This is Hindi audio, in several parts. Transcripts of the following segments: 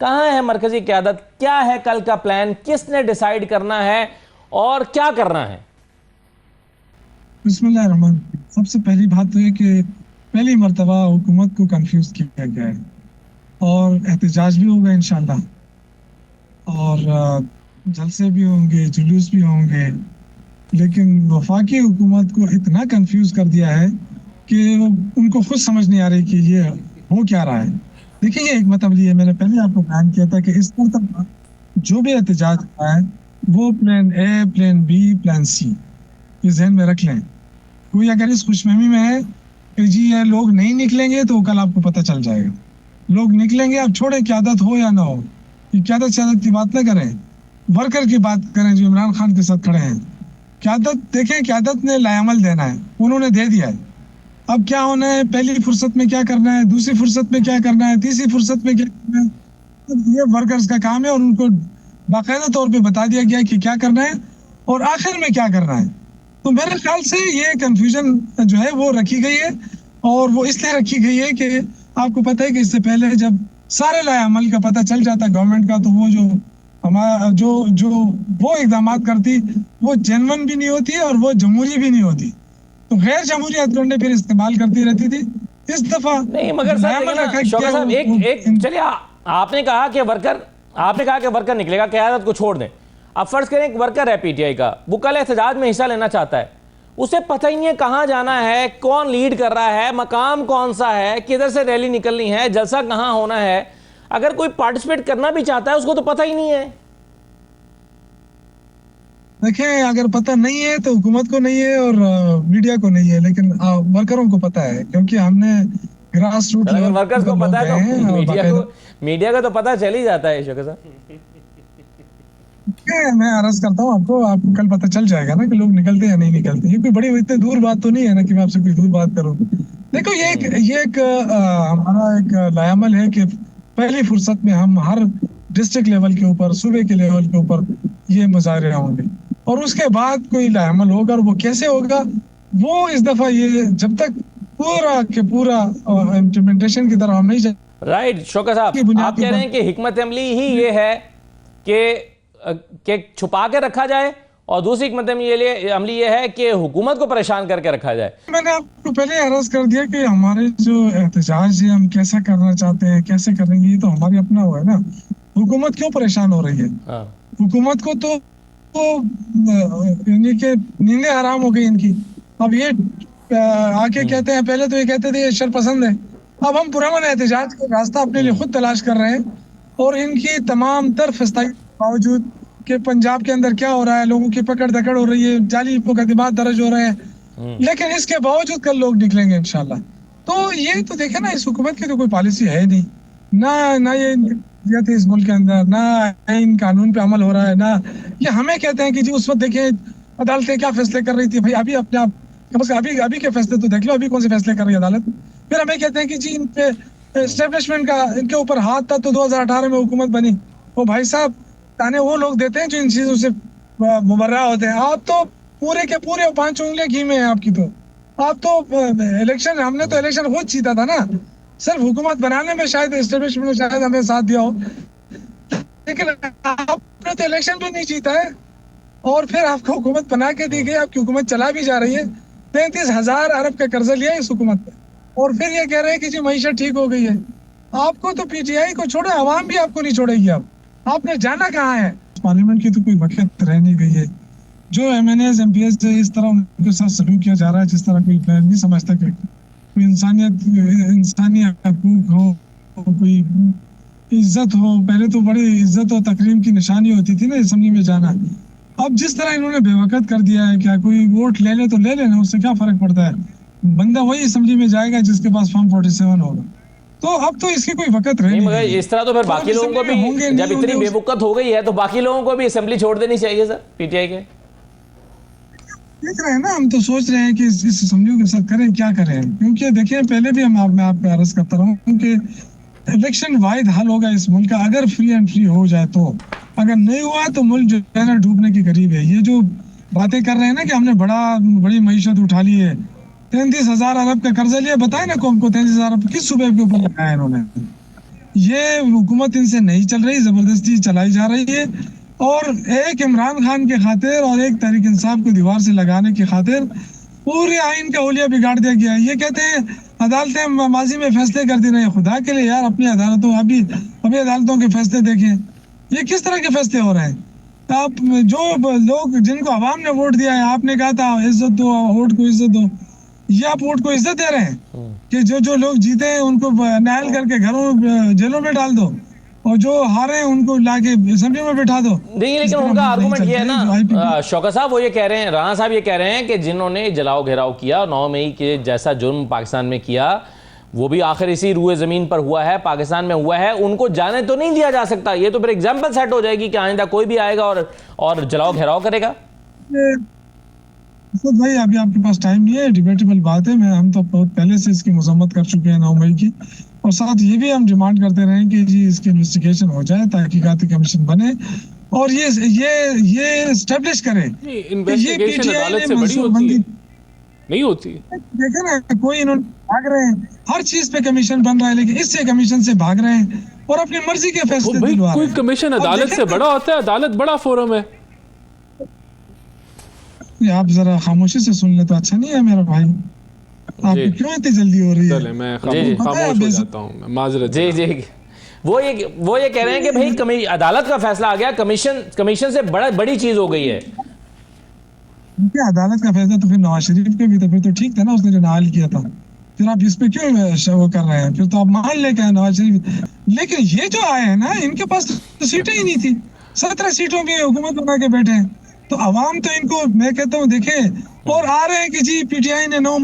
कहाँ है मरकजी क़यादत? क्या है कल का प्लान? किसने डिसाइड करना है और क्या करना है? बिस्मिल्लाहिर्रहमान। सबसे पहली बात तो है कि पहली मर्तबा हुकूमत को कंफ्यूज किया गया है और एहतजाज भी होगा इंशाल्लाह। और जलसे भी होंगे, जुलूस भी होंगे। लेकिन वफाकी हुकूमत को इतना कंफ्यूज कर दिया है कि उनको खुद समझ नहीं आ रही कि ये हो क्या रहा है। देखिए, ये एक मतलब ये मैंने पहले आपको बयान किया था कि इस पर जो भी एहतजाज हुआ है वो plan A, plan B, plan C ये जहन में रख लें। कोई अगर इस खुशफहमी में है कि जी ये लोग नहीं निकलेंगे तो कल आपको पता चल जाएगा। लोग निकलेंगे, आप छोड़े क्यादत हो या ना हो, ये क्यादत श्यादत की बात ना करें, वर्कर की बात करें जो इमरान खान के साथ खड़े हैं। क्यादत देखें, क्यादत ने लायामल देना है, उन्होंने दे दिया है। अब क्या होना है, पहली फुर्सत में क्या करना है, दूसरी फुर्सत में क्या करना है, तीसरी फुर्सत में क्या करना है, अब ये वर्कर्स का काम है और उनको बाकायदा तौर पे बता दिया गया है कि क्या करना है और आखिर में क्या करना है। तो मेरे ख्याल से ये कंफ्यूजन जो है वो रखी गई है और वो इसलिए रखी गई है कि आपको पता है कि इससे पहले जब सारे लाएअमल का पता चल जाता गवर्नमेंट का, तो वो जो हमारा जो जो वो इकदाम करती वो जेन्युइन भी नहीं होती है और वो जमहूरी भी नहीं होती, तो गैर जमहूरी हथकंडे फिर इस्तेमाल करती रहती थी। इस दफा नहीं मगर सर देखिए ना शौकत साहब, एक चलिए आपने कहा कि वर्कर निकलेगा, क़यादत को छोड़ दें। अब फर्ज करें एक वर्कर है पीटीआई का, वो कल एहतजाज में हिस्सा लेना चाहता है, उसे पता ही नहीं है कहाँ जाना है, कौन लीड कर रहा है, मकाम कौन सा है, किधर से रैली निकलनी है, जलसा कहाँ होना है। अगर कोई पार्टिसिपेट करना भी चाहता है उसको तो पता ही नहीं है। देखें, अगर पता नहीं है तो हुकूमत को नहीं है और मीडिया को नहीं है, लेकिन वर्करों को पता है क्योंकि हमने ग्रास रूट अगर लेवल वर्कर्स को पर लोग पता गए है हैं तो और बाकायदा मीडिया का तो पता चल ही जाता है शौकत साहब। मैं अर्ज करता हूँ आपको कल पता चल जाएगा ना कि लोग निकलते हैं या नहीं निकलते। ये कोई बड़ी इतनी दूर बात तो नहीं है ना कि मैं आपसे कोई दूर बात करूँ। देखो, ये एक हमारा एक लायामल है कि पहली फुर्सत में हम हर डिस्ट्रिक्ट लेवल के ऊपर, सूबे के लेवल के ऊपर ये मुजाहरे होंगे और उसके बाद कोई लायामल होगा और वो कैसे होगा वो इस दफा ये जब तक पूरा के पूरा इम्प्लीमेंटेशन की तरफ हम नहीं जाएंगे। राइट शौकत साहब, बुनियाद आप के कह रहे ऊपर हैं कि हिकमत अमली ही ये है कि छुपा के रखा जाए और दूसरी हिकमत अमली ये है कि हुकूमत को परेशान करके रखा जाए। मैंने आपको पहले अर्ज कर दिया कि हमारे जो एहतजाज है हम कैसा करना चाहते हैं, कैसे करेंगे, ये तो हमारे अपना हुआ है ना। हुकूमत क्यों परेशान हो रही है? हाँ। हुकूमत को तो यानी कि नींदें हराम हो गई इनकी। अब ये आके कहते हैं, पहले तो ये कहते थे ये शरपसंद है, अब हम पुरअमन एहतजाज का रास्ता अपने लिए खुद तलाश कर रहे हैं और इनकी तमाम तर फस्ताई के बावजूद कि पंजाब के अंदर क्या हो रहा है, लोगों की पकड़ धकड़ हो रही है, जाली मुकदमात दर्ज हो रहे हैं, लेकिन इसके बावजूद कल लोग निकलेंगे इंशाल्लाह। तो ये तो देखे ना, इस हुकूमत की तो कोई पॉलिसी है नहीं, ना ये थी इस मुल्क के अंदर, ना इन कानून पे अमल हो रहा है, ना ये हमें कहते हैं कि जी उस वक्त देखिए अदालतें क्या फैसले कर रही थी। भाई अभी अपने आप कम से कम अभी के फैसले तो देख लो, अभी कौन से फैसले कर रही है अदालत। फिर हमें कहते हैं कि जी इन पे एस्टेब्लिशमेंट का इनके ऊपर हाथ था तो 2018 में हुकूमत बनी। वो भाई साहब ताने वो लोग देते हैं जो इन चीजों से मुबर्रा होते हैं। आप तो पूरे के पूरे 5 उंगलियां घी में है आपकी। तो आप तो इलेक्शन, हमने तो इलेक्शन खुद जीता था ना, सिर्फ हुकूमत बनाने में शायद एस्टेब्लिशमेंट ने शायद हमें साथ दिया हो, लेकिन आपने तो इलेक्शन भी नहीं जीता है और फिर आपको हुकूमत बना के दी गई, आपकी हुकूमत चला भी जा रही है। 33,000 अरब का कर्जा लिया इस हुकूमत पे और फिर ये कह रहे हैं कि जी मईशत ठीक हो गई है। आपको तो पीटीआई को छोड़े, आवाम भी आपको नहीं छोड़ेगी। अब आपने जाना कहाँ है? पार्लियामेंट की तो कोई वक़्त रह नहीं गई है। जो एमएनएस एमपीएस से इस तरह उनके साथ सलूक किया जा रहा है जिस तरह कोई मैं नहीं समझता कि कोई इंसानी हकूक हो, कोई इज्जत हो। पहले तो बड़ी इज्जत और तकरीम की निशानी होती थी ना असम्बली में जाना। अब जिस तरह इन्होंने बेवकत कर दिया है, क्या कोई वोट ले ले तो ले लेना, उससे क्या फर्क पड़ता है, बंदा वही असम्बली में जाएगा जिसके पास फॉर्म 47 होगा। तो अब तो इसकी कोई वक़्त रह नहीं नहीं मगर गई है। इस तरह तो फिर बाकी लोगों को भी होंगे जब इतनी बेवकत हो गई है तो बाकी लोगों को भी असेंबली छोड़ देनी चाहिए सर पीटीआई के। देख रहे हैं ना, हम तो सोच रहे हैं कि इस असम्बलियों के साथ करें क्या करें, क्योंकि देखिए पहले भी मैं आपको अर्ज करता रहा हूँ कि इलेक्शन वाहिद हल होगा इस मुल्क का अगर फ्री एंड फ्री हो जाए। तो अगर नहीं हुआ तो मुल्क जो है ना डूबने के करीब है। ये जो बातें कर रहे हैं ना कि हमने बड़ी मईशत उठा ली है, 33,000 अरब का कर्जा लिया, बताए ना कौन को 33,000 अरब किस सूबे के ऊपर लगाया इन्होंने? ये हुकूमत इनसे नहीं चल रही, जबरदस्ती चलाई जा रही है। और एक इमरान खान के खातिर और एक तहरीक इंसाफ को दीवार से लगाने की खातिर पूरे आइन का हुलिया बिगाड़ दिया गया है। ये कहते हैं अदालतें माजी में फैसले करती रही, खुदा के लिए यार अपनी अदालतों अभी अदालतों के फैसले देखें, ये किस तरह के फैसले हो रहे हैं। आप जो लोग जिनको अवाम ने वोट दिया है, आपने कहा था इज्जत दो, वोट को इज्जत दो, ये आप वोट को इज्जत दे रहे हैं कि जो लोग जीते हैं उनको नायल करके घरों जेलों में डाल दो और जो हारे हैं उनको लाके असेंबली में बिठा दो। नहीं, लेकिन उनका आर्गुमेंट ये है ना शौकत साहब, वो ये कह रहे हैं, राणा साहब ये कह रहे हैं कि जिन्होंने जलाओ घेराव किया 9 मई के जैसा जुर्म पाकिस्तान में किया, वो भी आखिर इसी रूए जमीन पर हुआ है, पाकिस्तान में हुआ है, उनको जाने तो नहीं दिया जा सकता। ये तो फिर एग्जाम्पल सेट हो जाएगी कि आइंदा कोई भी आएगा और जलाओ घेराव करेगा। तो भाई अभी आपके पास टाइम नहीं है, डिबेटेबल बात है। हम तो बहुत पहले से इसकी मजम्मत कर चुके हैं 9 मई की, और साथ ये भी हम डिमांड करते रहे कि जी इसकी इन्वेस्टिगेशन हो जाए, तहकीकाती कमीशन बने और ये एस्टेब्लिश करे। इन्वेस्टिगेशन अदालत से बड़ी होती है, नहीं होती। देखे ना, कोई इन्होंने भाग रहे हैं, हर चीज पे कमीशन बन रहा है, लेकिन इससे कमीशन से भाग रहे हैं और अपनी मर्जी के फैसले दिलवा रहे हैं। कोई कमीशन अदालत से बड़ा होता है? अदालत बड़ा फोरम है। आप जरा खामोशी से सुन ले तो अच्छा नहीं है मेरा भाई। आपकी क्यों इतनी जल्दी हो रही है? चले मैं खामोश हो जाता हूँ, मैं माजरत। जी वो ये कह रहे हैं कि भाई अदालत का फैसला आ गया, कमीशन से बड़ी चीज हो गई है। अदालत का फैसला तो फिर नवाज शरीफ के भी तो फिर तो ठीक था ना, उसने जो नायल किया था। फिर आप इस पे क्यों वो कर रहे हैं? फिर तो आप मान लेके आए नवाज शरीफ। लेकिन ये जो आए हैं ना, इनके पास तो सीटें ही नहीं थी, 17 सीटों की हुकूमत बना के बैठे हैं। तो अवाम तो इनको, मैं कहता हूँ देखे, और आ रहे हैं कि जी पीटीआई ने 9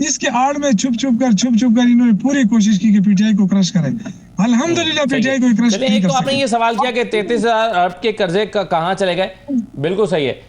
इसके आड़ में छुप छुप कर इन्होंने पूरी कोशिश की कि पीटीआई को क्रश करें। अल्हम्दुलिल्लाह पीटीआई को क्रश नहीं कर सके। आपने ये सवाल किया कि 33,000 अरब के कर्जे का कहाँ चले गए, बिल्कुल सही है।